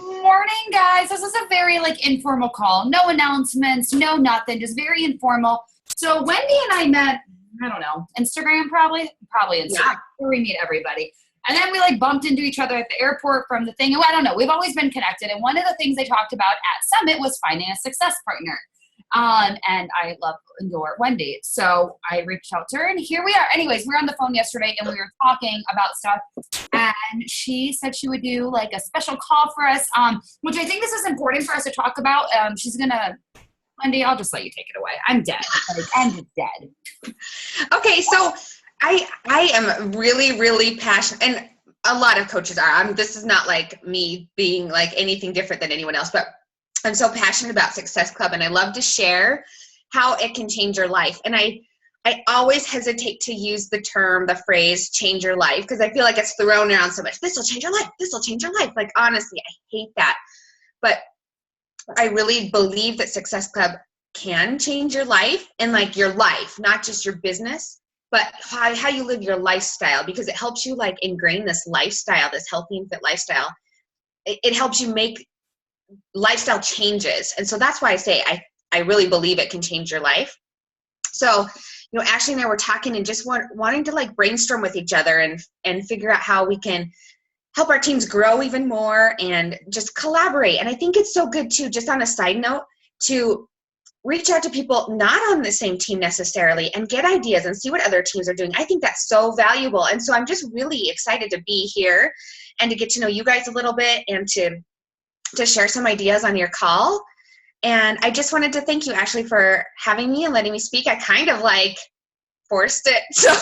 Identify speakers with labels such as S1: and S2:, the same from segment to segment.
S1: morning, guys. This is a very informal call. No announcements, no nothing, just very informal. So Wendy and I met, I don't know, Instagram probably Instagram,
S2: Yeah.
S1: where we meet everybody. And then we bumped into each other at the airport from the thing. I don't know. We've always been connected. And one of the things they talked about at Summit was finding a success partner. And I love your Wendy. So I reached out to her and here we are. Anyways, we were on the phone yesterday and we were talking about stuff and she said she would do a special call for us, which I think this is important for us to talk about. Wendy, I'll just let you take it away. I'm dead. I'm just dead.
S2: Okay. So I am really, really passionate, and a lot of coaches are. This is not me being anything different than anyone else, but I'm so passionate about Success Club and I love to share how it can change your life. And I always hesitate to use the phrase change your life because I feel like it's thrown around so much. This will change your life. This will change your life. Honestly, I hate that. But I really believe that Success Club can change your life and your life, not just your business, but how you live your lifestyle, because it helps you ingrain this lifestyle, this healthy and fit lifestyle. It helps you make lifestyle changes. And so that's why I say I really believe it can change your life. So, Ashley and I were talking and just wanting to brainstorm with each other and figure out how we can help our teams grow even more and just collaborate. And I think it's so good too, just on a side note, to reach out to people not on the same team necessarily and get ideas and see what other teams are doing. I think that's so valuable. And so I'm just really excited to be here and to get to know you guys a little bit and to share some ideas on your call. And I just wanted to thank you, Ashley, for having me and letting me speak. I kind of forced it. So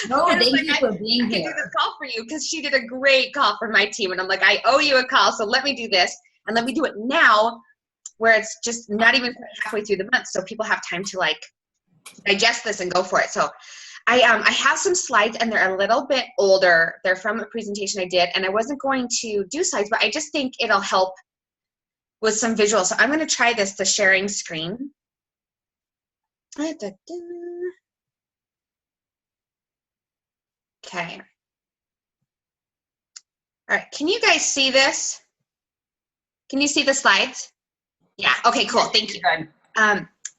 S1: No, thank you for being here.
S2: I did this call for you because she did a great call for my team. And I'm I owe you a call. So let me do this and let me do it now where it's just not even halfway through the month. So people have time to digest this and go for it. So I have some slides and they're a little bit older. They're from a presentation I did and I wasn't going to do slides, but I just think it'll help with some visuals. So I'm going to try the sharing screen. Okay. All right. Can you guys see this? Can you see the slides? Yeah. Okay, cool. Thank you.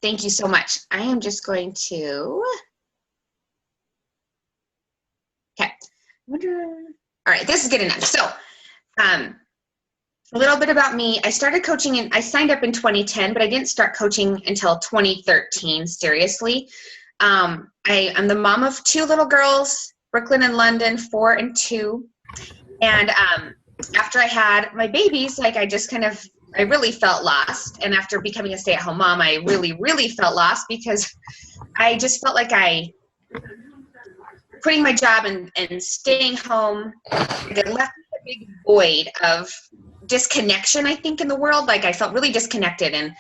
S2: Thank you so much. I am just going to, okay. All right, this is good enough. So, a little bit about me. I started coaching I signed up in 2010, but I didn't start coaching until 2013, seriously. I'm the mom of two little girls, Brooklyn and London, 4 and 2. And after I had my babies, I really felt lost. And after becoming a stay-at-home mom, I really, really felt lost because I just felt quitting my job and staying home, it left a big void of disconnection, I think, in the world. I felt really disconnected. And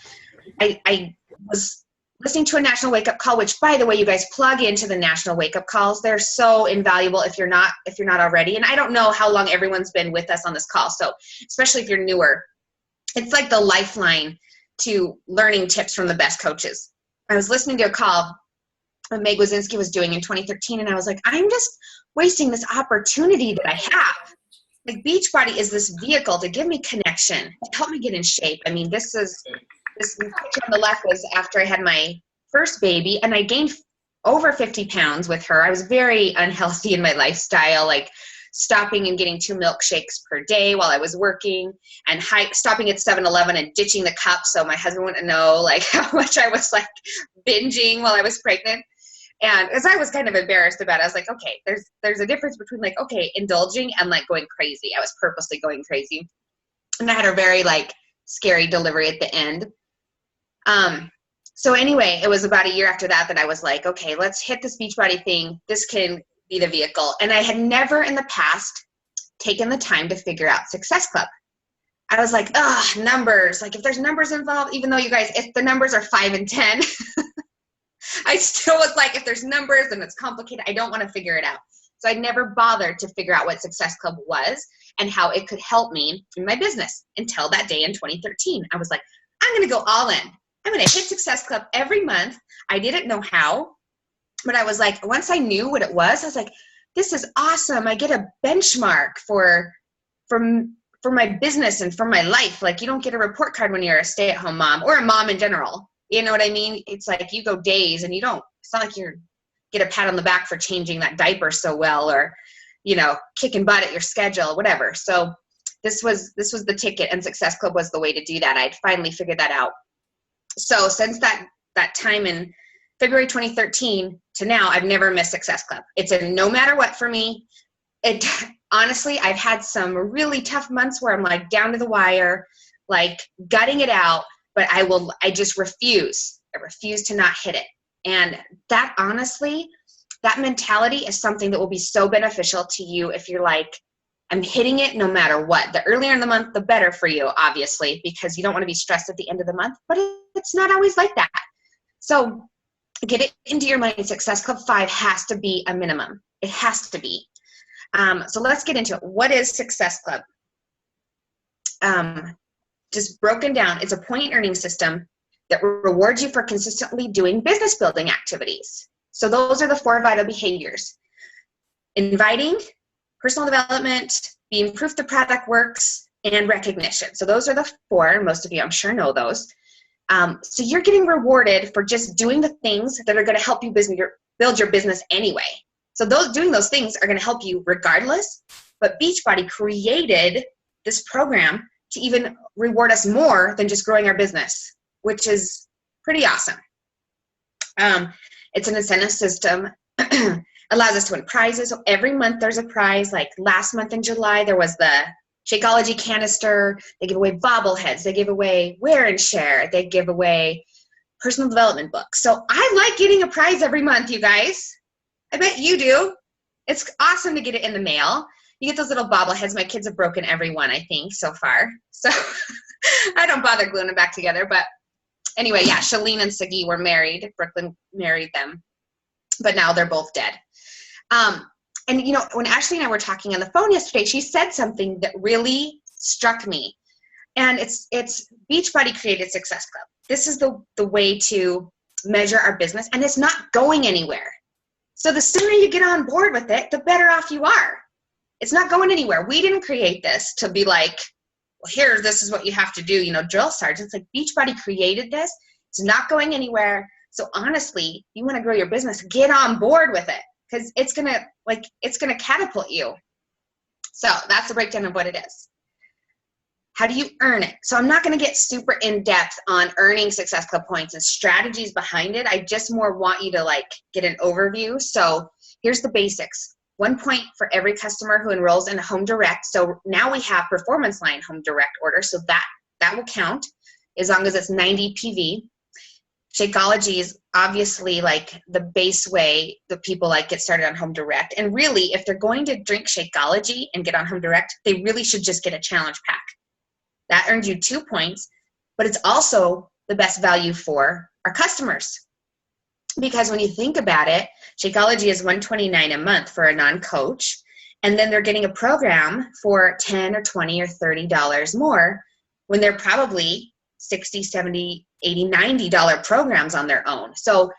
S2: I was listening to a National Wake Up Call, which, by the way, you guys plug into the National Wake Up Calls. They're so invaluable if you're not already. And I don't know how long everyone's been with us on this call. So especially if you're newer, it's the lifeline to learning tips from the best coaches. I was listening to a call Meg Wazinski was doing in 2013, and I was I'm just wasting this opportunity that I have. Beachbody is this vehicle to give me connection, to help me get in shape. I mean, this picture on the left was after I had my first baby, and I gained over 50 pounds with her. I was very unhealthy in my lifestyle, stopping and getting 2 milkshakes per day while I was working, and stopping at 7-Eleven and ditching the cup so my husband wouldn't know how much I was binging while I was pregnant. And as I was kind of embarrassed about it, I was okay, there's a difference between indulging and going crazy. I was purposely going crazy. And I had a very scary delivery at the end. So anyway, it was about a year after that I was okay, let's hit this Beachbody thing. This can be the vehicle. And I had never in the past taken the time to figure out Success Club. I was numbers. If there's numbers involved, even though you guys, if the numbers are 5 and 10, I still was if there's numbers and it's complicated, I don't want to figure it out. So I never bothered to figure out what Success Club was and how it could help me in my business until that day in 2013. I was I'm going to go all in. I'm going to hit Success Club every month. I didn't know how, but I was once I knew what it was, I was this is awesome. I get a benchmark for for my business and for my life. Like, you don't get a report card when you're a stay-at-home mom or a mom in general. You know what I mean? It's like you go days and it's not like you're get a pat on the back for changing that diaper so well, or, kicking butt at your schedule, whatever. So this was the ticket, and Success Club was the way to do that. I'd finally figured that out. So since that time in February 2013 to now, I've never missed Success Club. It's a no matter what for me. Honestly, I've had some really tough months where I'm like down to the wire, like gutting it out, but I just refuse. I refuse to not hit it. And that, honestly, that mentality is something that will be so beneficial to you if you're like, I'm hitting it no matter what. The earlier in the month, the better for you, obviously, because you don't want to be stressed at the end of the month, but it's not always like that. So get it into your mind. Success Club 5 has to be a minimum. It has to be. So let's get into it. What is Success Club? Just broken down, it's a point earning system that rewards you for consistently doing business building activities. So those are the 4 vital behaviors: inviting, personal development, being proof the product works, and recognition. So those are the 4. Most of you, I'm sure, know those. So you're getting rewarded for just doing the things that are going to help you build your business anyway. So doing those things are going to help you regardless. But Beachbody created this program to even reward us more than just growing our business, which is pretty awesome. It's an incentive system. Allows us to win prizes. So every month there's a prize. Like last month in July, there was the Shakeology canister. They give away bobbleheads. They give away wear and share. They give away personal development books. So I like getting a prize every month, you guys. I bet you do. It's awesome to get it in the mail. You get those little bobbleheads. My kids have broken every one, I think, so far. So I don't bother gluing them back together. But anyway, yeah, Shalene and Siggy were married. Brooklyn married them. But now they're both dead. And, when Ashley and I were talking on the phone yesterday, she said something that really struck me. And it's Beachbody created Success Club. This is the way to measure our business, and it's not going anywhere. So the sooner you get on board with it, the better off you are. It's not going anywhere. We didn't create this to be like, well, this is what you have to do, drill sergeants. Like, Beachbody created this. It's not going anywhere. So honestly, you want to grow your business, get on board with it, because it's gonna catapult you. So that's the breakdown of what it is. How do you earn it? So I'm not going to get super in depth on earning Success Club points and strategies behind it. I just more want you to get an overview. So here's the basics. 1 point for every customer who enrolls in Home Direct. So now we have Performance Line Home Direct order. So that will count as long as it's 90 PV. Shakeology is obviously the base way that people get started on Home Direct. And really, if they're going to drink Shakeology and get on Home Direct, they really should just get a challenge pack. That earns you 2 points, but it's also the best value for our customers. Because when you think about it, Shakeology is $129 a month for a non-coach, and then they're getting a program for $10 or $20 or $30 more when they're probably $60, $70, $80, $90 programs on their own. So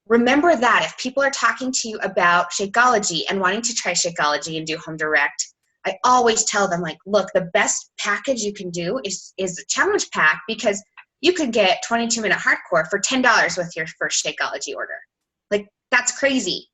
S2: remember that if people are talking to you about Shakeology and wanting to try Shakeology and do Home Direct, I always tell them, look, the best package you can do is a challenge pack, because you could get 22-minute hardcore for $10 with your first Shakeology order. That's crazy.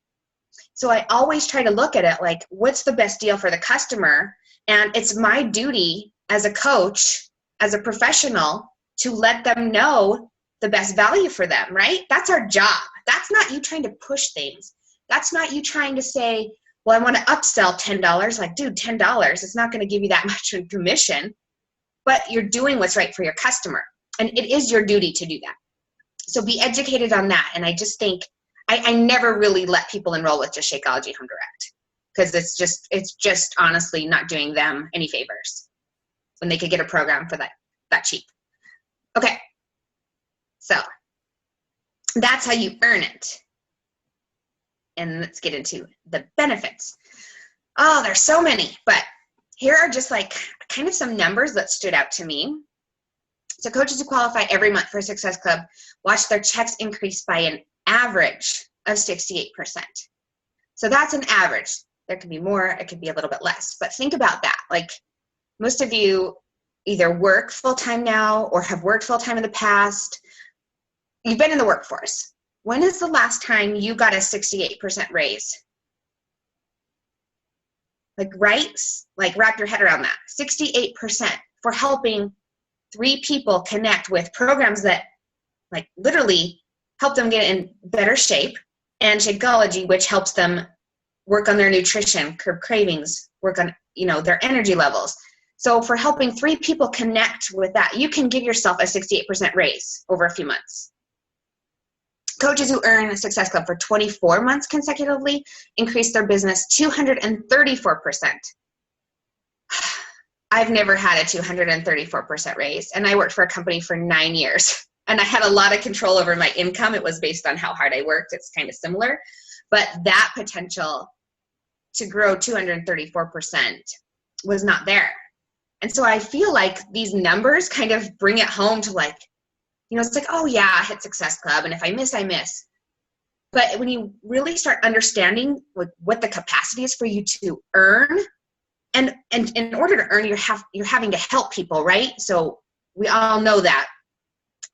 S2: So I always try to look at it what's the best deal for the customer? And it's my duty as a coach, as a professional, to let them know the best value for them, right? That's our job. That's not you trying to push things. That's not you trying to say, well, I want to upsell $10. Dude, $10, it's not going to give you that much in commission, but you're doing what's right for your customer. And it is your duty to do that. So be educated on that. And I just think, I never really let people enroll with just Shakeology Home Direct, because it's just honestly not doing them any favors when they could get a program for that cheap. Okay. So that's how you earn it. And let's get into the benefits. Oh, there's so many, but here are just kind of some numbers that stood out to me. So coaches who qualify every month for Success Club watch their checks increase by an average of 68%. So that's an average. There could be more, it could be a little bit less, but think about that. most of you either work full-time now or have worked full-time in the past. You've been in the workforce. When is the last time you got a 68% raise? Like, right? Like, wrap your head around that. 68% for helping 3 people connect with programs that, like, literally help them get in better shape, and Shakeology, which helps them work on their nutrition, curb cravings, work on, their energy levels. So for helping 3 people connect with that, you can give yourself a 68% raise over a few months. Coaches who earn a Success Club for 24 months consecutively increase their business 234%. I've never had a 234% raise, and I worked for a company for 9 years, and I had a lot of control over my income. It was based on how hard I worked. It's kind of similar, but that potential to grow 234% was not there. And so I feel like these numbers kind of bring it home to, like, it's like, oh yeah, I hit Success Club, and if I miss, I miss. But when you really start understanding what the capacity is for you to earn, and in order to earn, you're having to help people, right? So we all know that.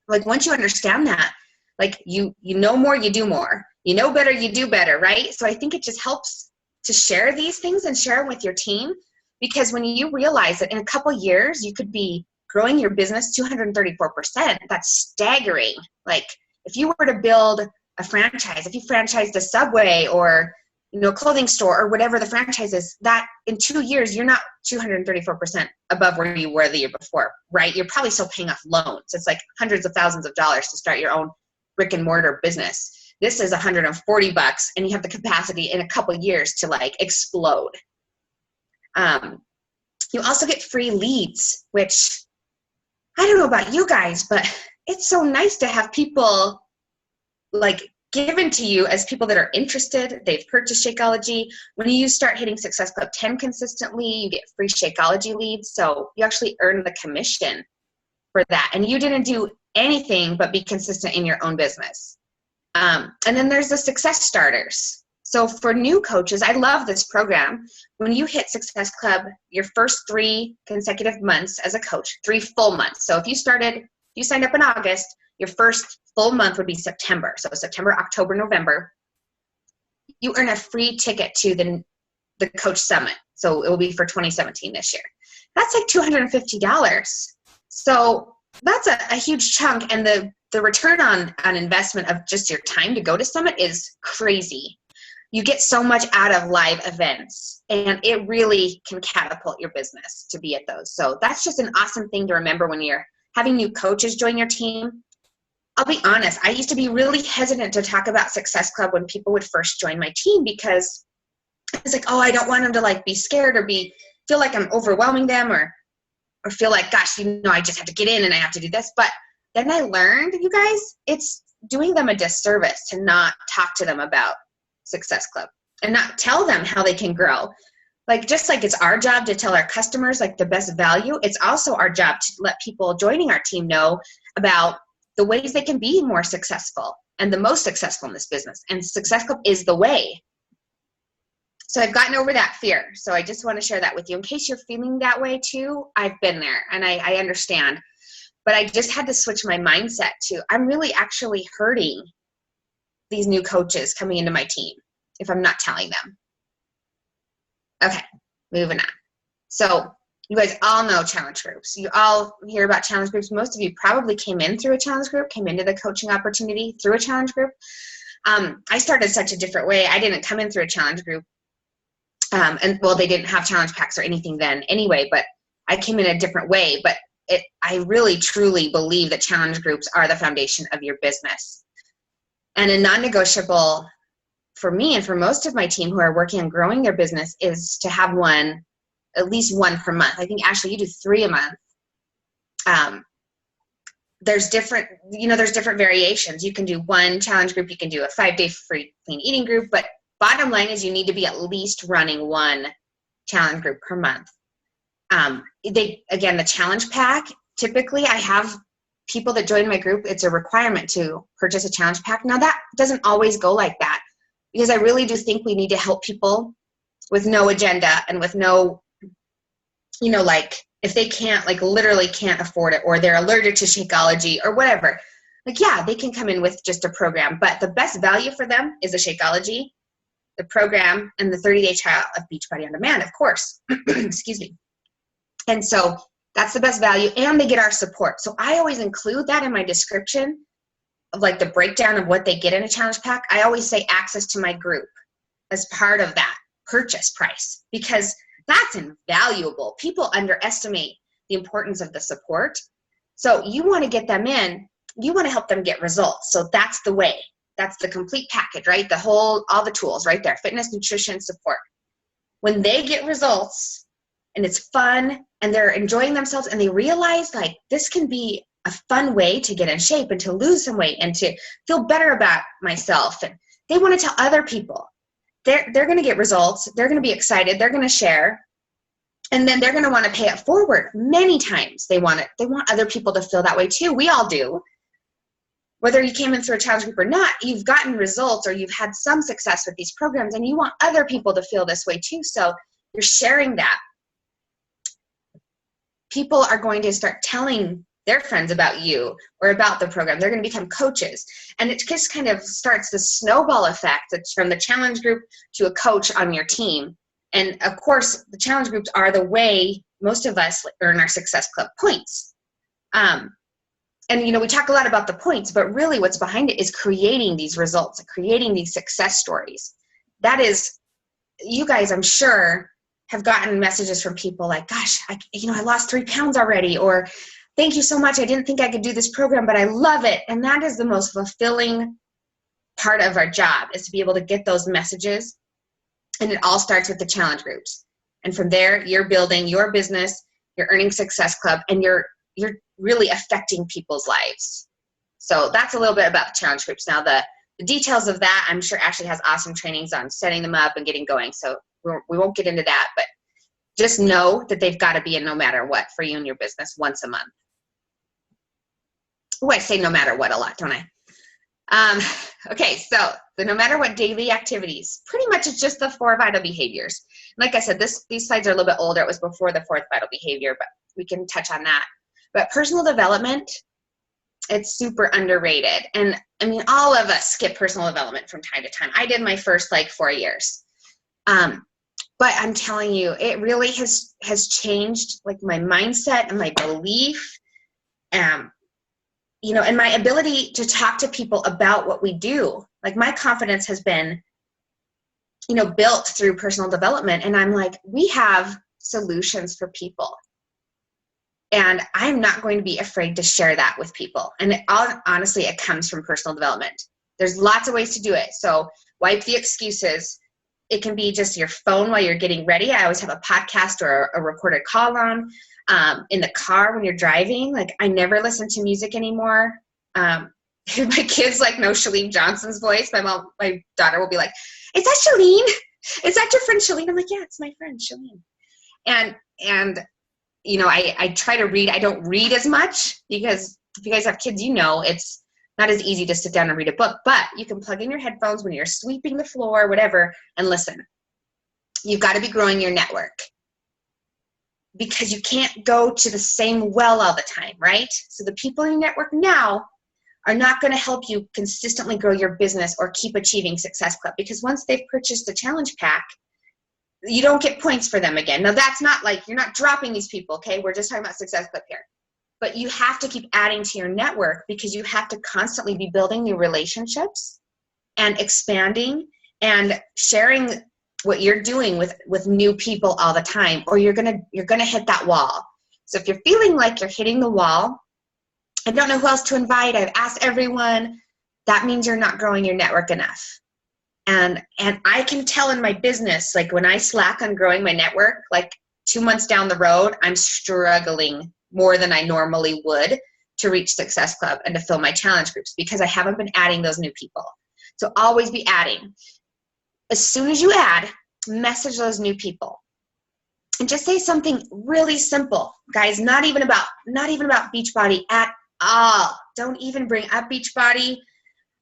S2: Like, once you understand that, like, you know more, you do more. You know better, you do better, right? So I think it just helps to share these things and share them with your team, because when you realize that in a couple years you could be growing your business 234%, that's staggering. Like, if you were to build a franchise, if you franchised a Subway or a clothing store or whatever the franchise is, that in 2 years you're not 234% above where you were the year before, right? You're probably still paying off loans. It's like hundreds of thousands of dollars to start your own brick and mortar business. This is $140, and you have the capacity in a couple years to, like, explode. You also get free leads, which I don't know about you guys, but it's so nice to have people, like, given to you as people that are interested. They've purchased Shakeology. When you start hitting Success Club 10 consistently, you get free Shakeology leads. So you actually earn the commission for that. And you didn't do anything but be consistent in your own business. And then there's the Success Starters. So for new coaches, I love this program. When you hit Success Club, your first 3 consecutive months as a coach, 3 full months. So if you signed up in August, your first full month would be September. So September, October, November. You earn a free ticket to the Coach Summit. So it will be for 2017 this year. That's like $250. So that's a huge chunk. And the return on investment of just your time to go to Summit is crazy. You get so much out of live events, and it really can catapult your business to be at those. So that's just an awesome thing to remember when you're having new coaches join your team. I'll be honest, I used to be really hesitant to talk about Success Club when people would first join my team, because it's like, oh, I don't want them to, like, be scared or feel like I'm overwhelming them or feel like, gosh, I just have to get in and I have to do this. But then I learned, you guys, it's doing them a disservice to not talk to them about Success Club and not tell them how they can grow. Like, just like it's our job to tell our customers, like, the best value, it's also our job to let people joining our team know about the ways they can be more successful and the most successful in this business. And Success Club is the way. So I've gotten over that fear. So I just want to share that with you in case you're feeling that way too. I've been there, and I understand. But I just had to switch my mindset to, I'm really actually hurting these new coaches coming into my team if I'm not telling them. Okay, moving on. So you guys all know challenge groups. You all hear about challenge groups. Most of you probably came in through a challenge group, came into the coaching opportunity through a challenge group. I started such a different way. I didn't come in through a challenge group. They didn't have challenge packs or anything then anyway, but I came in a different way. But I really, truly believe that challenge groups are the foundation of your business. And a non-negotiable for me and for most of my team who are working on growing their business is to have at least one per month. I think, Ashley, you do 3 a month. There's different variations. You can do one challenge group. You can do a 5-day free clean eating group. But bottom line is you need to be at least running one challenge group per month. The challenge pack, typically I have people that join my group, it's a requirement to purchase a challenge pack. Now that doesn't always go like that, because I really do think we need to help people with no agenda and with no, if they can't, like literally can't afford it, or they're allergic to Shakeology or whatever, like, yeah, they can come in with just a program, but the best value for them is a Shakeology, the program, and the 30-day trial of Beachbody On Demand, of course. Excuse me. And so that's the best value, and they get our support. So I always include that in my description of like the breakdown of what they get in a challenge pack. I always say access to my group as part of that purchase price, because that's invaluable. People underestimate the importance of the support. So you want to get them in, you want to help them get results. So that's the way. That's the complete package, right? All the tools right there, fitness, nutrition, support. When they get results and it's fun and they're enjoying themselves and they realize like this can be a fun way to get in shape and to lose some weight and to feel better about myself, and they want to tell other people, they're going to get results. They're going to be excited. They're going to share. And then they're going to want to pay it forward many times. They want other people to feel that way too. We all do. Whether you came in through a challenge group or not, you've gotten results or you've had some success with these programs, and you want other people to feel this way too. So you're sharing that. People are going to start telling their friends about you or about the program. They're going to become coaches. And it just kind of starts the snowball effect. It's from the challenge group to a coach on your team. And of course, the challenge groups are the way most of us earn our Success Club points. And, we talk a lot about the points, but really what's behind it is creating these results, creating these success stories. That is, you guys, I'm sure, have gotten messages from people like, gosh, I lost 3 pounds already, or thank you so much. I didn't think I could do this program, but I love it. And that is the most fulfilling part of our job, is to be able to get those messages. And it all starts with the challenge groups. And from there, you're building your business, you're earning Success Club, and you're really affecting people's lives. So that's a little bit about the challenge groups. Now, the details of that, I'm sure Ashley has awesome trainings on setting them up and getting going. So we won't get into that, but just know that they've got to be in no matter what for you and your business once a month. Oh, I say no matter what a lot, don't I? Okay, so the no matter what daily activities, pretty much it's just the 4 vital behaviors. Like I said, these slides are a little bit older. It was before the 4th vital behavior, but we can touch on that. But personal development, it's super underrated. And I mean, all of us skip personal development from time to time. I did my first 4 years. But I'm telling you, it really has changed my mindset and my belief, and my ability to talk to people about what we do. My confidence has been, built through personal development. And I'm like, we have solutions for people. And I'm not going to be afraid to share that with people. And honestly, it comes from personal development. There's lots of ways to do it. So wipe the excuses. It can be just your phone while you're getting ready. I always have a podcast or a recorded call on. In the car when you're driving. I never listen to music anymore. My kids know Shalene Johnson's voice. My daughter will be like, "Is that Shalene? Is that your friend Shalene?" I'm like, "Yeah, it's my friend Shalene." And I try to read. I don't read as much because if you guys have kids, it's not as easy to sit down and read a book, but you can plug in your headphones when you're sweeping the floor, whatever, and listen. You've got to be growing your network, because you can't go to the same well all the time, right? So the people in your network now are not going to help you consistently grow your business or keep achieving Success Club, because once they've purchased the challenge pack, you don't get points for them again. Now, that's not you're not dropping these people, okay? We're just talking about Success Club here. But you have to keep adding to your network, because you have to constantly be building new relationships and expanding and sharing what you're doing with new people all the time, or you're gonna hit that wall. So if you're feeling like you're hitting the wall, I don't know who else to invite, I've asked everyone, that means you're not growing your network enough. And I can tell in my business, when I slack on growing my network, 2 months down the road, I'm struggling more than I normally would to reach Success Club and to fill my challenge groups, because I haven't been adding those new people. So always be adding. As soon as you add, message those new people and just say something really simple, guys. Not even about Beachbody at all. Don't even bring up Beachbody.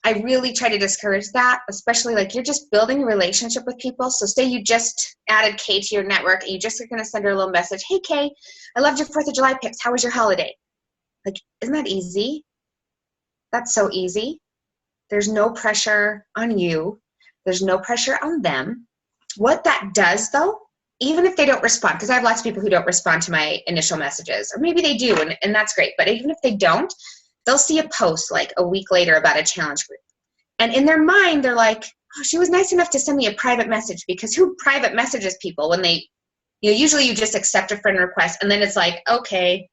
S2: I really try to discourage that, especially like you're just building a relationship with people. So say you just added Kay to your network and you just are going to send her a little message. Hey, Kay, I loved your 4th of July pics. How was your holiday? Like, isn't that easy? That's so easy. There's no pressure on you. There's no pressure on them. What that does though, even if they don't respond, because I have lots of people who don't respond to my initial messages, or maybe they do, and that's great. But even if they don't, they'll see a post like a week later about a challenge group. And in their mind, they're like, oh, she was nice enough to send me a private message, because who private messages people when they, usually you just accept a friend request and then it's like, okay,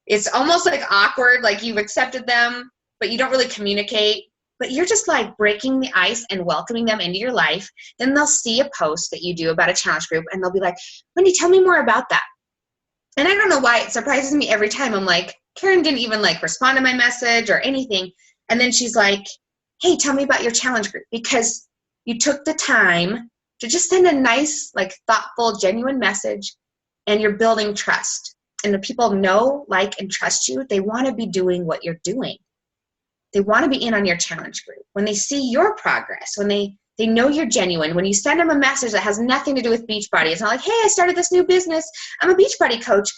S2: it's almost like awkward, like you've accepted them, but you don't really communicate, but you're just like breaking the ice and welcoming them into your life. Then they'll see a post that you do about a challenge group and they'll be like, Wendy, tell me more about that. And I don't know why it surprises me every time. I'm like, Karen didn't even like respond to my message or anything. And then she's like, hey, tell me about your challenge group, because you took the time to just send a nice, like thoughtful, genuine message, and you're building trust. And when people know, like, and trust you, they want to be doing what you're doing. They want to be in on your challenge group. When they see your progress, when they know you're genuine, when you send them a message that has nothing to do with Beachbody, it's not like, hey, I started this new business. I'm a Beachbody coach.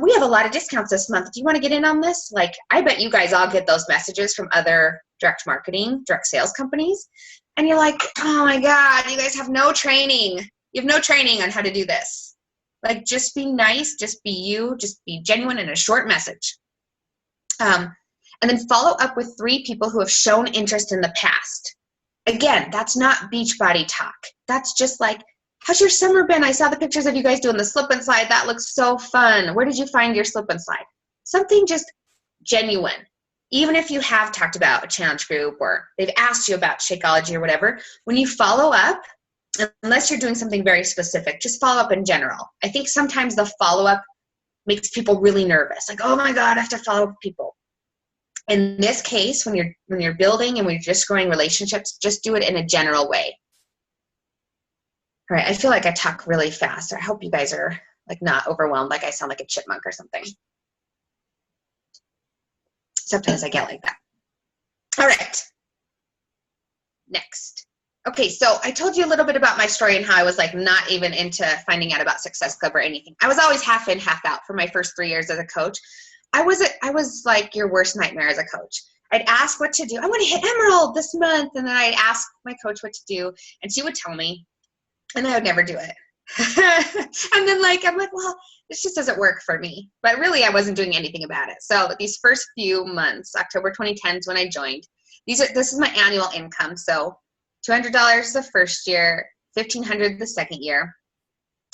S2: We have a lot of discounts this month. Do you want to get in on this? Like, I bet you guys all get those messages from other direct marketing, direct sales companies. And you're like, oh my God, you guys have no training. You have no training on how to do this. Like, just be nice, just be you, just be genuine in a short message. And then follow up with 3 people who have shown interest in the past. Again, that's not Beachbody talk. That's just like, how's your summer been? I saw the pictures of you guys doing the slip and slide. That looks so fun. Where did you find your slip and slide? Something just genuine. Even if you have talked about a challenge group or they've asked you about Shakeology or whatever, when you follow up, unless you're doing something very specific, just follow up in general. I think sometimes the follow-up makes people really nervous. Like, oh my God, I have to follow up with people. In this case, when you're building and when you're just growing relationships, just do it in a general way. All right, I feel like I talk really fast. I hope you guys are like not overwhelmed, like I sound like a chipmunk or something. Sometimes I get like that. All right, next. Okay, so I told you a little bit about my story and how I was like not even into finding out about Success Club or anything. I was always half in, half out for my first 3 years as a coach. I was like your worst nightmare as a coach. I'd ask what to do. I want to hit Emerald this month. And then I'd ask my coach what to do. And she would tell me. And I would never do it. And then I'm like, well, this just doesn't work for me. But really, I wasn't doing anything about it. So these first few months, October 2010 is when I joined. This is my annual income. So $200 the first year, $1,500 the second year.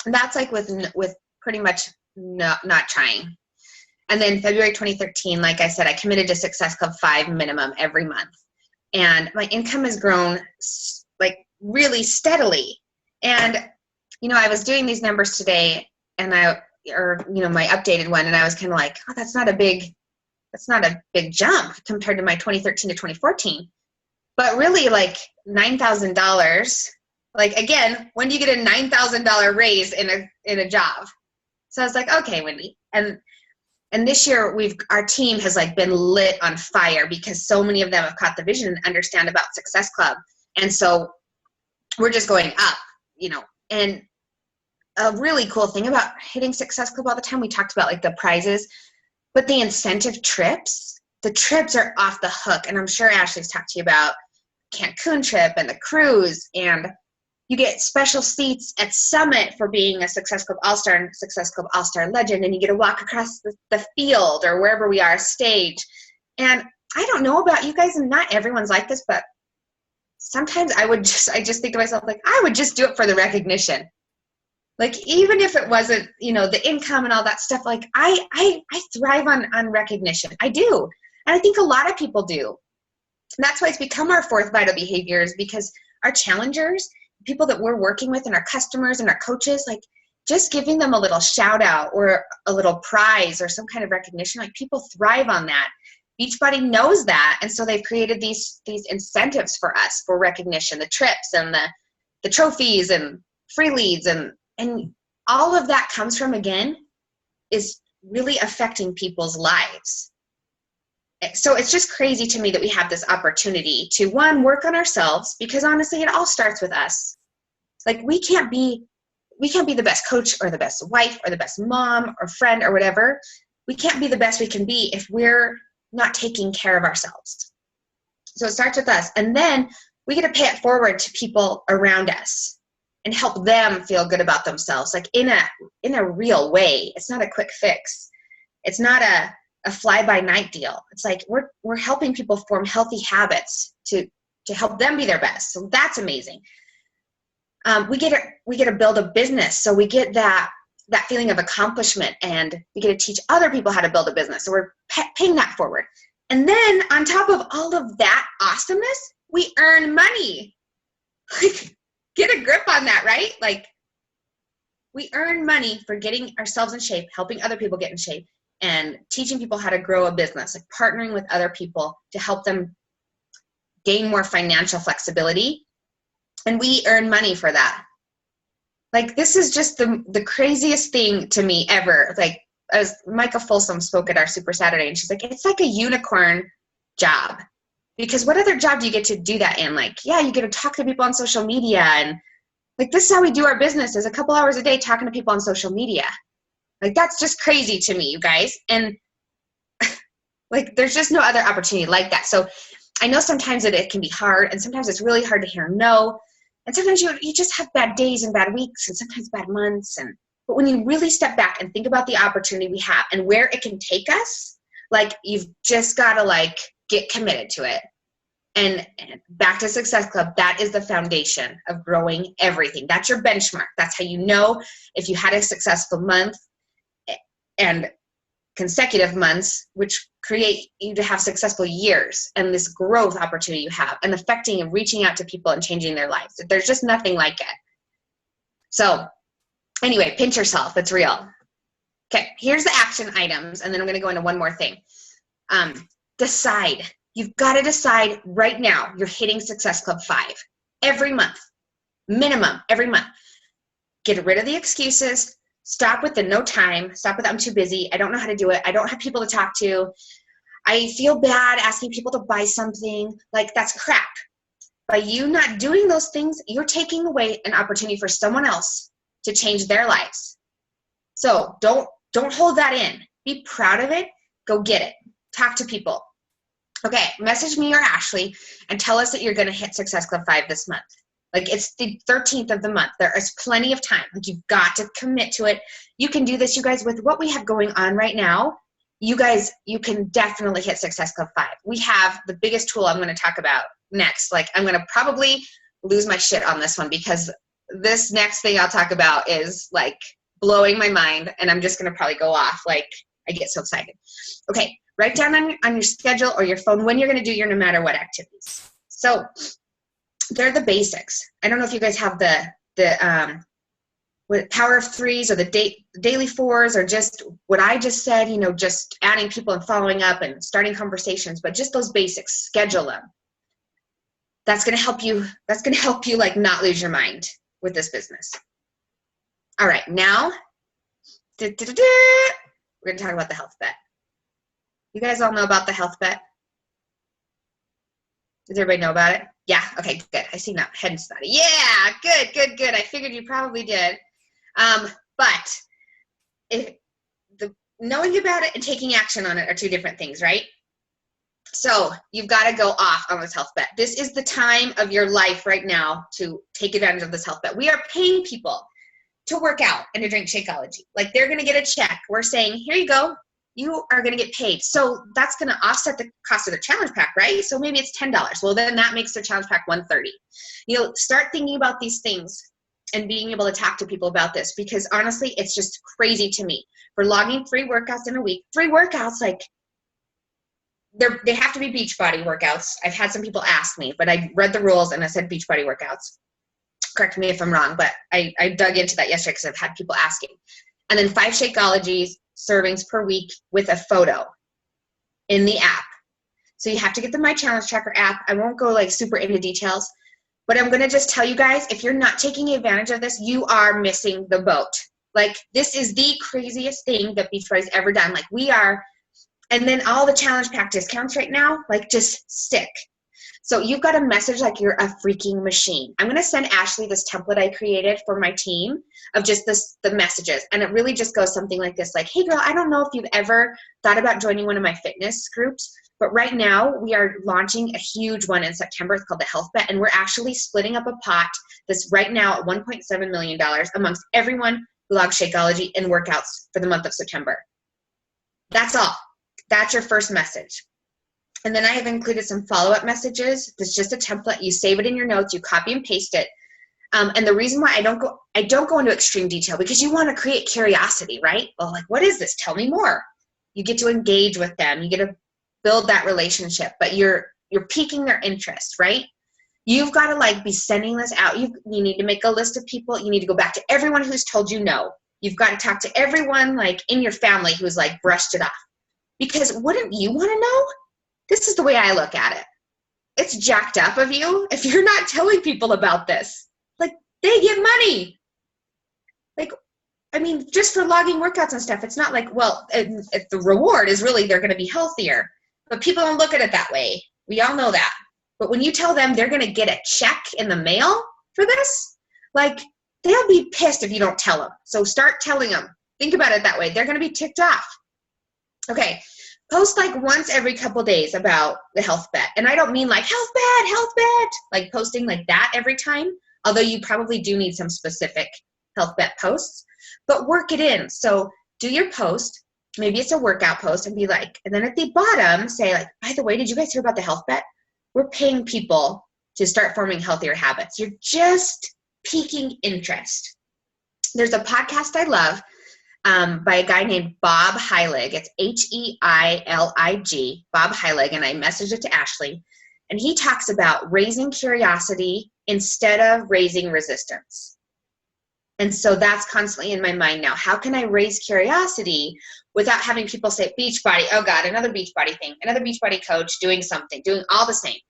S2: And that's like with pretty much not trying. And then February 2013, like I said, I committed to Success Club 5 minimum every month. And my income has grown like really steadily. And, I was doing these numbers today and my updated one, and I was kind of like, oh, that's not a big jump compared to my 2013 to 2014. But really like $9,000, like again, when do you get a $9,000 raise in a job? So I was like, okay, Wendy. And this year our team has like been lit on fire because so many of them have caught the vision and understand about Success Club. And so we're just going up, and a really cool thing about hitting Success Club all the time, we talked about like the prizes, but the incentive trips, the trips are off the hook. And I'm sure Ashley's talked to you about Cancun trip and the cruise, and you get special seats at Summit for being a Success Club All-Star and Success Club All-Star Legend, and you get to walk across the field or wherever we are, stage. And I don't know about you guys, and not everyone's like this, but sometimes I just think to myself, like, I would just do it for the recognition. Like, even if it wasn't, the income and all that stuff, like, I thrive on recognition. I do. And I think a lot of people do. And that's why it's become our 4th vital behaviors, because our challengers, people that we're working with and our customers and our coaches, like just giving them a little shout out or a little prize or some kind of recognition, like people thrive on that. Beachbody knows that. And so they've created these incentives for us for recognition, the trips and the trophies and free leads. And all of that comes from, again, is really affecting people's lives. So it's just crazy to me that we have this opportunity to, one, work on ourselves, because honestly, it all starts with us. Like we can't be the best coach or the best wife or the best mom or friend or whatever. We can't be the best we can be if we're not taking care of ourselves. So it starts with us. And then we get to pay it forward to people around us and help them feel good about themselves, like in a real way. It's not a quick fix. It's not a fly-by-night deal. It's like we're helping people form healthy habits to help them be their best. So that's amazing. We get to build a business. So we get that feeling of accomplishment, and we get to teach other people how to build a business. So we're paying that forward. And then on top of all of that awesomeness, we earn money. Like, get a grip on that, right? Like, we earn money for getting ourselves in shape, helping other people get in shape, and teaching people how to grow a business, like partnering with other people to help them gain more financial flexibility. And we earn money for that. Like, this is just the craziest thing to me ever. Like, as Micah Folsom spoke at our Super Saturday, and she's like, it's like a unicorn job. Because what other job do you get to do that in? Like, yeah, you get to talk to people on social media, and like, this is how we do our business, is a couple hours a day talking to people on social media. Like, that's just crazy to me, you guys. And like, there's just no other opportunity like that. So I know sometimes that it can be hard, and sometimes it's really hard to hear no. And sometimes you just have bad days and bad weeks, and sometimes bad months. But when you really step back and think about the opportunity we have and where it can take us, like, you've just got to like get committed to it. And back to Success Club, that is the foundation of growing everything. That's your benchmark. That's how you know if you had a successful month and consecutive months, which create you to have successful years, and this growth opportunity you have, and affecting and reaching out to people and changing their lives. There's just nothing like it. So anyway, pinch yourself. It's real. Okay, here's the action items, and then I'm going to go into one more thing. Decide. You've got to decide right now you're hitting Success Club 5 every month, minimum every month. Get rid of the excuses. Stop with the no time. Stop with I'm too busy. I don't know how to do it. I don't have people to talk to. I feel bad asking people to buy something. Like, that's crap. By you not doing those things, you're taking away an opportunity for someone else to change their lives. So don't hold that in. Be proud of it. Go get it. Talk to people. Okay, message me or Ashley and tell us that you're going to hit Success Club 5 this month. Like, it's the 13th of the month. There is plenty of time. Like, you've got to commit to it. You can do this, you guys, with what we have going on right now. You guys, you can definitely hit Success Club 5. We have the biggest tool I'm going to talk about next. Like, I'm going to probably lose my shit on this one, because this next thing I'll talk about is like blowing my mind, and I'm just going to probably go off. Like, I get so excited. Okay, write down on your schedule or your phone when you're going to do your no matter what activities. So they're the basics. I don't know if you guys have the power of threes, or the daily fours, or just what I just said, you know, just adding people and following up and starting conversations, but just those basics, schedule them. That's going to help you. That's going to help you like not lose your mind with this business. All right, now we're going to talk about the health bet. You guys all know about the health bet? Does everybody know about it? Yeah, okay, good. I see now, head and snotty. Yeah, good. I figured you probably did. But knowing about it and taking action on it are two different things, right? So you've got to go off on this health bet. This is the time of your life right now to take advantage of this health bet. We are paying people to work out and to drink Shakeology. Like, they're going to get a check. We're saying, here you go. You are going to get paid. So that's going to offset the cost of the challenge pack, right? So maybe it's $10. Well, then that makes the challenge pack $130. You know, start thinking about these things and being able to talk to people about this, because honestly, it's just crazy to me. For logging 3 workouts in a week, 3 workouts, like, they have to be Beachbody workouts. I've had some people ask me, but I read the rules and I said Beachbody workouts. Correct me if I'm wrong, but I dug into that yesterday because I've had people asking. And then 5 Shakeologies servings per week with a photo in the app. So you have to get the My Challenge Tracker app. I won't go like super into details, but I'm going to just tell you guys, if you're not taking advantage of this, you are missing the boat. Like, this is the craziest thing that Beachbody's ever done. Like, we are And then all the challenge pack discounts right now, like just stick. So you've got a message like you're a freaking machine. I'm going to send Ashley this template I created for my team of just the messages. And it really just goes something like this, like, hey girl, I don't know if you've ever thought about joining one of my fitness groups, but right now we are launching a huge one in September. It's called the Health Bet. And we're actually splitting up a pot that's right now at $1.7 million amongst everyone who logs Shakeology and workouts for the month of September. That's all. That's your first message. And then I have included some follow-up messages. It's just a template. You save it in your notes. You copy and paste it. And the reason why I don't go into extreme detail, because you want to create curiosity, right? Well, like, what is this? Tell me more. You get to engage with them. You get to build that relationship, but you're piquing their interest, right? You've got to like be sending this out. You need to make a list of people. You need to go back to everyone who's told you no. You've got to talk to everyone like in your family who's like brushed it off. Because wouldn't you want to know? This is the way I look at it. It's jacked up of you if you're not telling people about this. Like, they get money. Like, I mean, just for logging workouts and stuff, it's not like, well, if the reward is really they're going to be healthier. But people don't look at it that way. We all know that. But when you tell them they're going to get a check in the mail for this, like, they'll be pissed if you don't tell them. So start telling them. Think about it that way. They're going to be ticked off. Okay. Post like once every couple days about the health bet. And I don't mean like health bet, like posting like that every time, although you probably do need some specific health bet posts, but work it in. So do your post, maybe it's a workout post, and be like, and then at the bottom say like, by the way, did you guys hear about the health bet? We're paying people to start forming healthier habits. You're just piquing interest. There's a podcast I love by a guy named Bob Heilig. It's Heilig, Bob Heilig, and I messaged it to Ashley. And he talks about raising curiosity instead of raising resistance. And so that's constantly in my mind now. How can I raise curiosity without having people say, Beachbody, oh God, another Beachbody thing, another Beachbody coach doing something, doing all the same.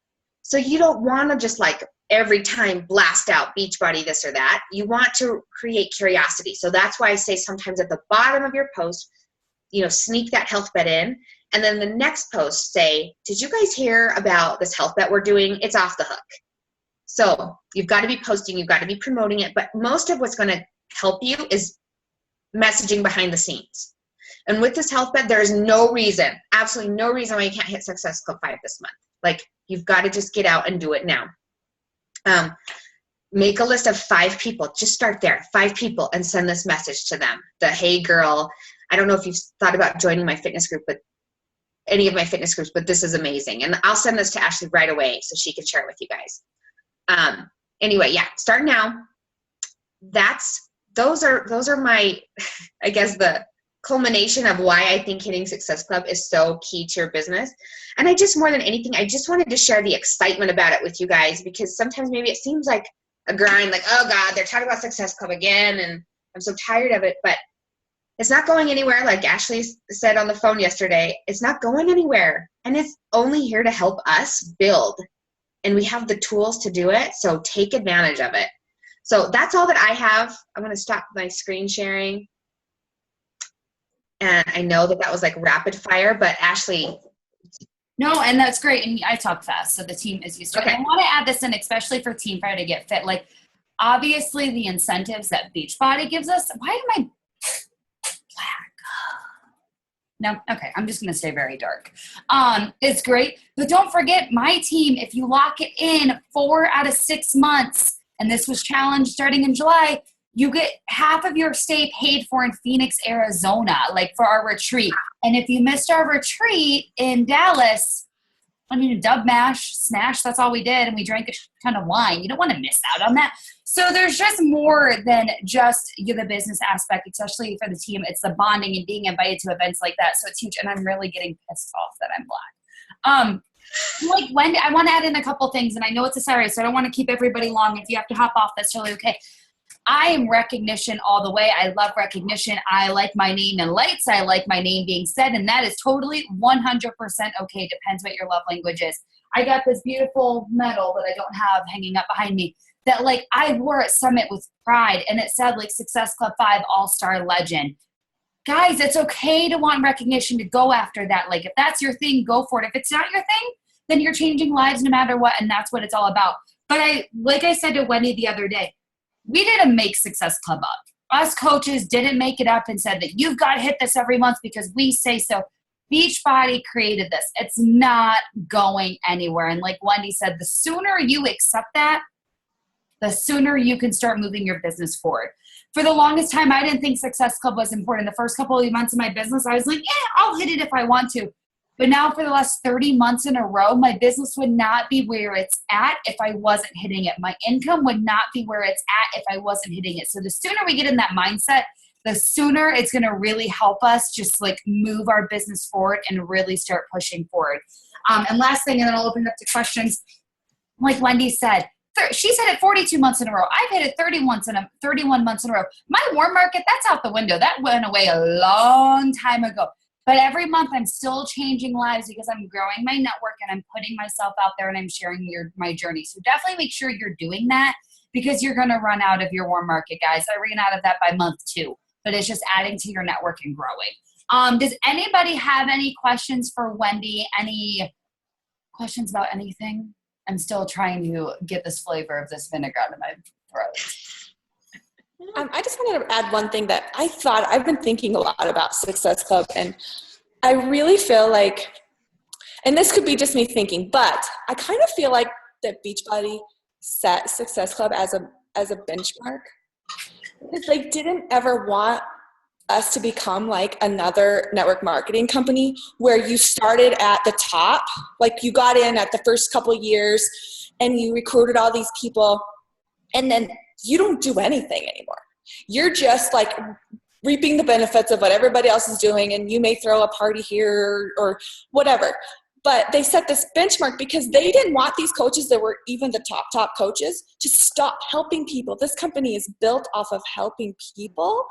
S2: So you don't want to just like every time blast out Beachbody this or that. You want to create curiosity. So that's why I say sometimes at the bottom of your post, sneak that health bet in. And then the next post say, did you guys hear about this health bet we're doing? It's off the hook. So you've got to be posting, you've got to be promoting it. But most of what's going to help you is messaging behind the scenes. And with this health bet, there's no reason, absolutely no reason why you can't hit Success Club 5 this month. Like, you've got to just get out and do it now. Make a list of 5 people. Just start there, 5 people, and send this message to them. Hey girl, I don't know if you've thought about joining my fitness group, but any of my fitness groups, but this is amazing. And I'll send this to Ashley right away so she can share it with you guys. Anyway, yeah, start now. Those are my, I guess, the culmination of why I think hitting Success Club is so key to your business. And I just, more than anything, I just wanted to share the excitement about it with you guys, because sometimes maybe it seems like a grind, like, oh God, they're talking about Success Club again, and I'm so tired of it, but it's not going anywhere. Like Ashley said on the phone yesterday, it's not going anywhere, and it's only here to help us build, and we have the tools to do it, so take advantage of it. So that's all that I have. I'm going to stop my screen sharing. And I know that was like rapid fire, but Ashley.
S1: No, and that's great. And I talk fast, so the team is used to it. I want to add this in, especially for Team Fire to get fit. Like, obviously, the incentives that Beachbody gives us. Why am I black? No, okay. I'm just going to stay very dark. It's great, but don't forget, my team. If you lock it in 4 out of 6 months, and this was challenged starting in July, you get half of your stay paid for in Phoenix, Arizona, like for our retreat. And if you missed our retreat in Dallas, I mean, a dub mash, smash, that's all we did. And we drank a ton of wine. You don't want to miss out on that. So there's just more than just the business aspect, especially for the team. It's the bonding and being invited to events like that. So it's huge. And I'm really getting pissed off that I'm black. Like Wendy, I want to add in a couple things, and I know it's a Saturday, so I don't want to keep everybody long. If you have to hop off, that's totally okay. I am recognition all the way. I love recognition. I like my name in lights. I like my name being said, and that is totally 100% okay. Depends what your love language is. I got this beautiful medal that I don't have hanging up behind me that like I wore at Summit with pride, and it said like Success Club 5 All-Star Legend. guys, it's okay to want recognition, to go after that. Like if that's your thing, go for it. If it's not your thing, then you're changing lives no matter what. And that's what it's all about. But like I said to Wendy the other day, we didn't make Success Club up. Us coaches didn't make it up and said that you've got to hit this every month because we say so. Beachbody created this. It's not going anywhere. And like Wendy said, the sooner you accept that, the sooner you can start moving your business forward. For the longest time, I didn't think Success Club was important. The first couple of months of my business, I was like, yeah, I'll hit it if I want to. But now for the last 30 months in a row, my business would not be where it's at if I wasn't hitting it. My income would not be where it's at if I wasn't hitting it. So the sooner we get in that mindset, the sooner it's going to really help us just like move our business forward and really start pushing forward. And last thing, and then I'll open it up to questions. Like Wendy said, she's hit it 42 months in a row. I've hit it 31 months in a row. My warm market, that's out the window. That went away a long time ago. But every month I'm still changing lives because I'm growing my network and I'm putting myself out there and I'm sharing my journey. So definitely make sure you're doing that because you're going to run out of your warm market, guys. I ran out of that by month 2, but it's just adding to your network and growing. Does anybody have any questions for Wendy? Any questions about anything? I'm still trying to get this flavor of this vinegar out of my throat.
S3: I just wanted to add one thing that I've been thinking a lot about Success Club, and I really feel like, and this could be just me thinking, but I kind of feel like that Beachbody set Success Club as a benchmark because they didn't ever want us to become like another network marketing company where you started at the top, like you got in at the first couple of years and you recruited all these people and then you don't do anything anymore. You're just like reaping the benefits of what everybody else is doing, and you may throw a party here or whatever. But they set this benchmark because they didn't want these coaches that were even the top coaches to stop helping people. This company is built off of helping people,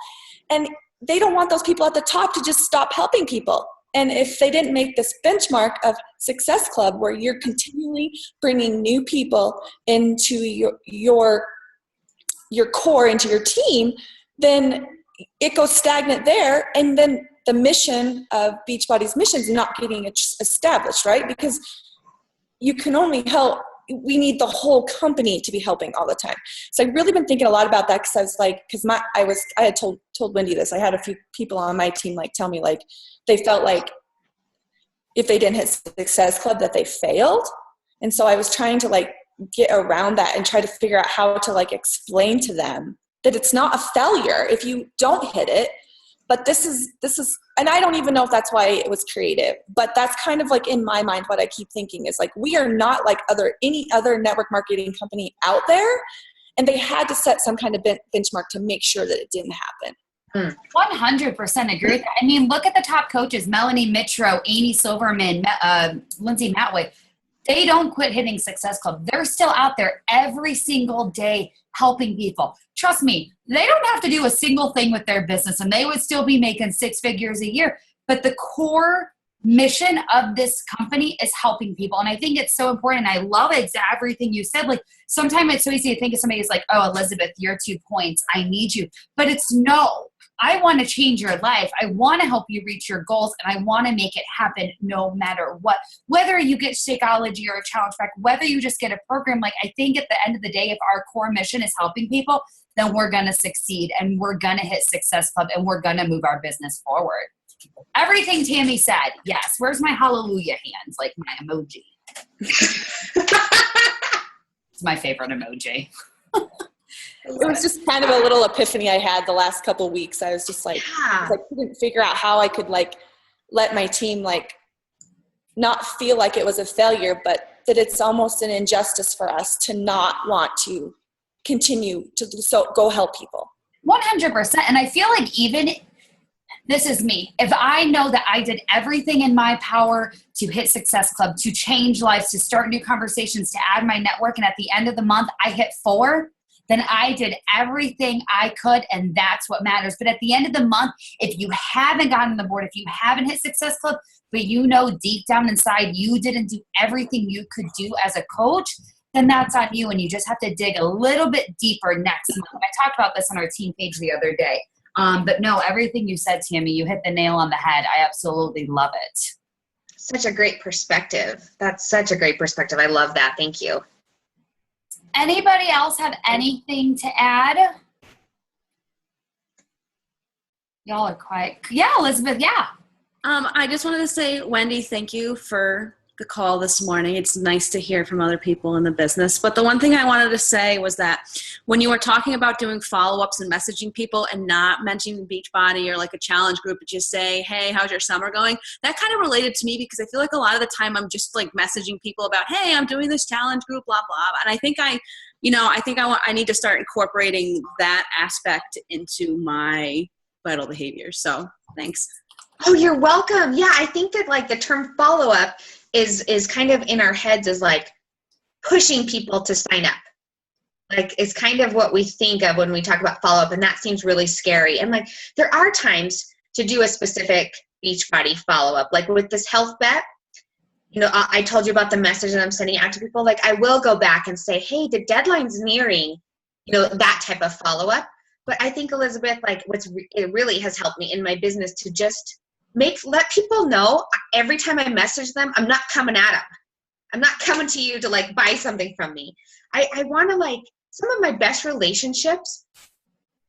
S3: and they don't want those people at the top to just stop helping people. And if they didn't make this benchmark of Success Club where you're continually bringing new people into your core, into your team, then it goes stagnant there. And then the mission of Beachbody's mission is not getting established, right? Because you can only help, we need the whole company to be helping all the time. So I've really been thinking a lot about that because I was like, I had told Wendy this. I had a few people on my team like tell me like they felt like if they didn't hit Success Club that they failed. And so I was trying to like get around that and try to figure out how to like explain to them that it's not a failure if you don't hit it, but this is, and I don't even know if that's why it was creative, but that's kind of like in my mind, what I keep thinking is like, we are not like any other network marketing company out there. And they had to set some kind of benchmark to make sure that it didn't happen.
S1: 100% agree with that. I mean, look at the top coaches, Melanie Mitro, Amy Silverman, Lindsay Matway. They don't quit hitting Success Club. They're still out there every single day helping people. Trust me, they don't have to do a single thing with their business and they would still be making 6 figures a year. But the core mission of this company is helping people. And I think it's so important. I love everything you said. Like sometimes it's so easy to think of somebody who's like, oh, Elizabeth, you're 2 points. I need you. But it's no. I want to change your life. I want to help you reach your goals, and I want to make it happen no matter what. Whether you get Shakeology or a challenge pack, whether you just get a program, like I think at the end of the day, if our core mission is helping people, then we're going to succeed and we're going to hit Success Club and we're going to move our business forward. Everything Tammy said, yes. Where's my hallelujah hands? Like my emoji. It's my favorite emoji.
S3: It was just kind of a little epiphany I had the last couple of weeks. I was just like, I couldn't figure out how I could like let my team like not feel like it was a failure, but that it's almost an injustice for us to not want to continue to go help people.
S1: 100%. And I feel like even this is me. If I know that I did everything in my power to hit Success Club, to change lives, to start new conversations, to add my network, and at the end of the month I hit 4, then I did everything I could, and that's what matters. But at the end of the month, if you haven't gotten on the board, if you haven't hit Success Club, but you know deep down inside you didn't do everything you could do as a coach, then that's on you, and you just have to dig a little bit deeper next month. I talked about this on our team page the other day. But no, everything you said, Tammy, you hit the nail on the head. I absolutely love it.
S2: Such a great perspective. That's such a great perspective. I love that. Thank you.
S1: Anybody else have anything to add? Y'all are quiet. Yeah, Elizabeth, yeah.
S4: I just wanted to say, Wendy, thank you for the call this morning. It's nice to hear from other people in the business. But the one thing I wanted to say was that when you were talking about doing follow-ups and messaging people and not mentioning Beachbody or like a challenge group, but just say, hey, how's your summer going? That kind of related to me because I feel like a lot of the time I'm just like messaging people about, hey, I'm doing this challenge group, blah, blah. And I think I need to start incorporating that aspect into my vital behavior. So thanks.
S2: Oh, you're welcome. Yeah, I think that like the term follow-up is kind of in our heads as like pushing people to sign up. Like it's kind of what we think of when we talk about follow-up, and that seems really scary. And like there are times to do a specific Beachbody follow-up. Like with this health bet, you know, I told you about the message that I'm sending out to people. Like I will go back and say, hey, the deadline's nearing, you know, that type of follow-up. But I think, Elizabeth, like it really has helped me in my business to just let people know every time I message them, I'm not coming at them. I'm not coming to you to like buy something from me. I want to like, some of my best relationships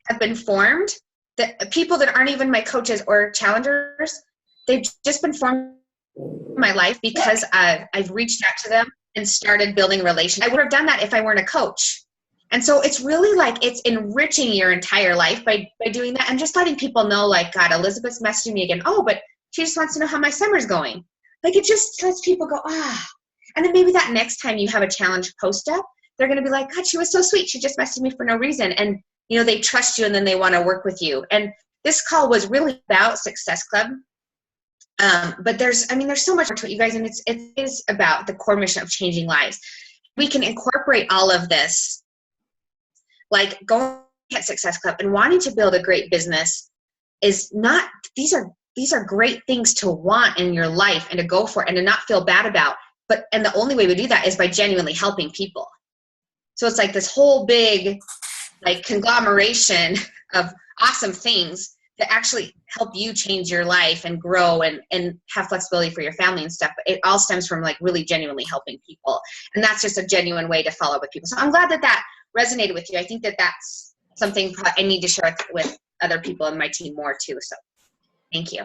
S2: have been formed that people that aren't even my coaches or challengers, they've just been formed in my life because I've reached out to them and started building a relationship. I would have done that if I weren't a coach. And so it's really like, it's enriching your entire life by doing that and just letting people know like, God, Elizabeth's messaging me again. Oh, but she just wants to know how my summer's going. Like it just lets people go, And then maybe that next time you have a challenge post up, they're going to be like, God, she was so sweet. She just messaged me for no reason. And, you know, they trust you and then they want to work with you. And this call was really about Success Club. But there's so much more to it, you guys. And it is about the core mission of changing lives. We can incorporate all of this, like going at Success Club and wanting to build a great business is not, these are great things to want in your life and to go for and to not feel bad about. And the only way we do that is by genuinely helping people. So it's like this whole big like conglomeration of awesome things that actually help you change your life and grow and have flexibility for your family and stuff. But it all stems from like really genuinely helping people. And that's just a genuine way to follow up with people. So I'm glad that resonated with you. I think that that's something I need to share with other people in my team more too. So thank you.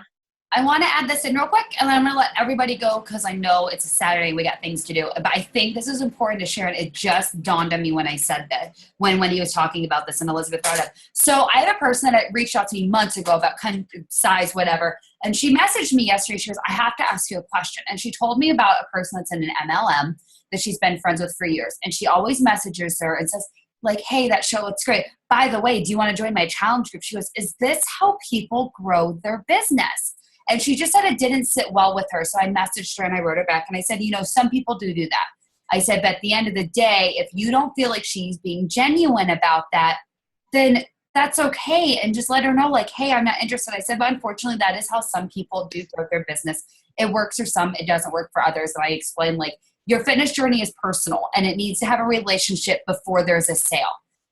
S1: I want to add this in real quick, and then I'm going to let everybody go because I know it's a Saturday. We got things to do. But I think this is important to share, and it just dawned on me when I said that, when Wendy was talking about this and Elizabeth brought it up. So I had a person that reached out to me months ago about kind of size, whatever, and she messaged me yesterday. She goes, I have to ask you a question. And she told me about a person that's in an MLM that she's been friends with for years. And she always messages her and says, like, hey, that show looks great. By the way, do you want to join my challenge group? She goes, is this how people grow their business? And she just said it didn't sit well with her. So I messaged her and I wrote her back and I said, you know, some people do that. I said, but at the end of the day, if you don't feel like she's being genuine about that, then that's okay. And just let her know like, hey, I'm not interested. I said, but unfortunately, that is how some people do grow their business. It works for some, it doesn't work for others. And I explained like, your fitness journey is personal and it needs to have a relationship before there's a sale.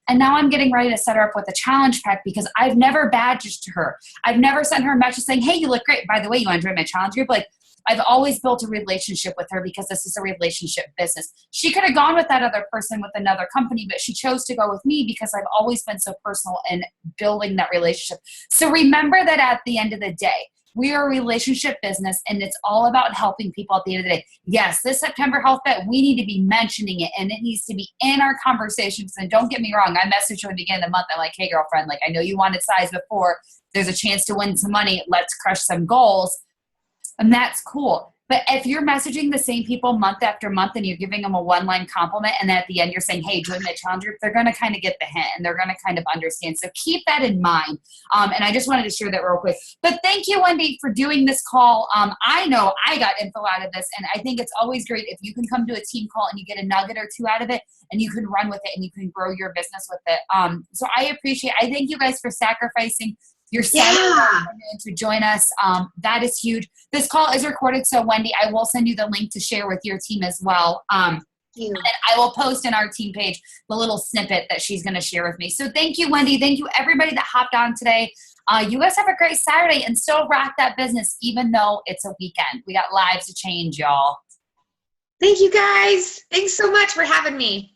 S1: And now I'm getting ready to set her up with a challenge pack because I've never badged her. I've never sent her a message saying, hey, you look great. By the way, you want to join my challenge group? Like, I've always built a relationship with her because this is a relationship business. She could have gone with that other person with another company, but she chose to go with me because I've always been so personal in building that relationship. So remember that at the end of the day, we are a relationship business and it's all about helping people at the end of the day. Yes, this September health bet, we need to be mentioning it and it needs to be in our conversations. And don't get me wrong, I messaged her at the beginning of the month. I'm like, hey girlfriend, like I know you wanted size before. There's a chance to win some money. Let's crush some goals. And that's cool. But if you're messaging the same people month after month and you're giving them a one-line compliment and then at the end you're saying, hey, join my challenge group, they're going to kind of get the hint and they're going to kind of understand. So keep that in mind. And I just wanted to share that real quick. But thank you, Wendy, for doing this call. I know I got info out of this, and I think it's always great if you can come to a team call and you get a nugget or two out of it and you can run with it and you can grow your business with it. So I thank you guys for sacrificing your Saturday afternoon to join us. That is huge. This call is recorded, so Wendy, I will send you the link to share with your team as well.
S2: you.
S1: And I will post in our team page the little snippet that she's going to share with me. So thank you, Wendy. Thank you, everybody that hopped on today. You guys have a great Saturday and still rock that business, even though it's a weekend. We got lives to change, y'all.
S2: Thank you, guys. Thanks so much for having me.